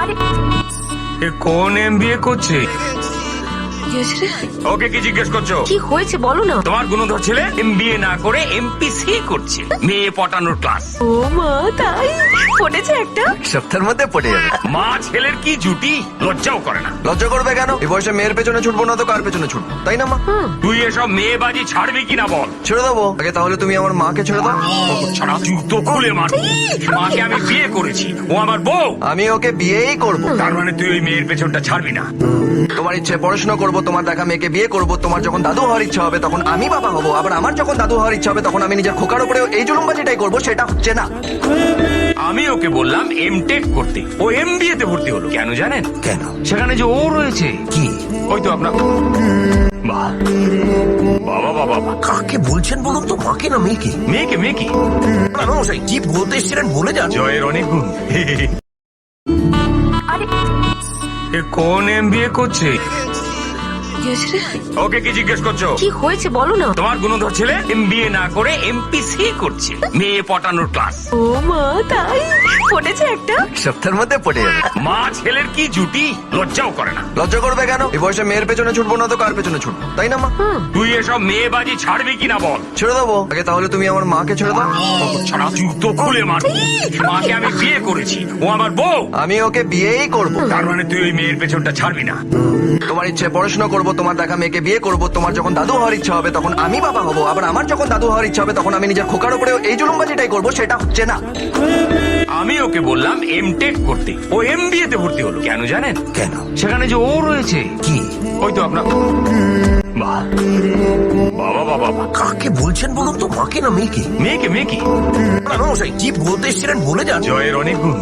আরে এ কোন এমবিএ করছে? ওকে কি জিজ্ঞেস করছো? কি হয়েছে বলো না। তোমার গুণধর ছেলে এমবিএ না করে এমপিসি করছে, মেয়ে পটানোর ক্লাস। ও মা, তাই পড়েছে একটা। সপ্তাহের মধ্যে পড়ে যাবে। মা ছেলের কি জুটি, লজ্জাও করে না। লজ্জা করবে কেন? এই বয়সে মেয়ের পেছনে ছুটবো না তো কার পেছনে ছুটবো, তাই না মা? তুই এসব মেয়েবাজি ছাড়বি কিনা বল। ছেড়ে দেবো আগে, তাহলে তুমি আমার মাকে ছেড়ে দাও। ছাড়া জুতো খুলে মার। মাকে আমি বিয়ে করেছি, ও আমার বউ। আমি ওকে বিয়েই করব। তার মানে তুই ওই মেয়ের পেছনটা ছাড়বি না। তোমার ইচ্ছে পড়াশোনা করবো, তোমার দেখা মেয়েকে বিয়ে করব, তোমার যখন দাদু হওয়ার ইচ্ছা হবে তখন আমি বাবা হব, আবার আমার যখন দাদু হওয়ার ইচ্ছা হবে তখন আমি নিজের খোকার উপরে এই জুলুমবাজিটাই করবো, সেটা হচ্ছে না। আমি ওকে বললাম এমটেক করতে, ও এমবিএ তে ভর্তি হলো। কেন জানেন? কেন? সেখানে যে ও রয়েছে। কি? ওই তো আপনার বাহ, বাবা বাবা বাবা। কাকে বলছেন বলুন তো, মাকে না মেয়েকে? মেয়েকে মেয়েকে মশাই কি বলতে এসেছিলেন বলে যান। জয়ের অনেক গুণ। আরে এ কোন এমবিএ করছে? ওকে কি জিজ্ঞেস করছো? কি হয়েছে বলো না। তোমার গুণধর ছেলে এমবিএ না করে এমপিসি করছে, মেয়ে পটানোর ক্লাস। ও মা, তাই পড়েছে একটা। সপ্তাহের মধ্যে পড়ে যাবে। মা ছেলের কি জুটি, লজ্জাও করে না। লজ্জা করবে কেন? এই বয়সে মেয়ের পেছনে ছুটবো না তো কার পেছনে ছুটবো, তাই না মা? তুই এসব মেয়েবাজি ছাড়বি কিনা বল। ছেড়ে দেবো আগে, তাহলে তুমি আমার মাকে ছেড়ে দাও। ছাড়া জুতো খুলে মার। মাকে আমি বিয়ে করেছি, ও আমার বউ। আমি ওকে বিয়েই করব। তার মানে তুই ওই মেয়ের পেছনটা ছাড়বি না। তোমার ইচ্ছে পড়াশোনা করবো, তোমার দেখা মেয়েকে বিয়ে করব, তোমার যখন দাদু হওয়ার ইচ্ছা হবে তখন আমি বাবা হব, আবার আমার যখন দাদু হওয়ার ইচ্ছা হবে তখন আমি নিজের খোকার উপরে এই জুলুমবাজিটাই করবো, সেটা হচ্ছে না। আমি ওকে বললাম এমটেক করতে, ও এমবিএ তে ভর্তি হলো। কেন জানেন? কেন? সেখানে যে ও রয়েছে। কি? ওই তো আপনার বাহ, বাবা বাবা বাবা। কাকে বলছেন বলুন তো, মাকে না মেয়েকে? মেয়েকে মেয়েকে মশাই কি বলতে এসেছিলেন বলে যান। জয়ের অনেক গুণ।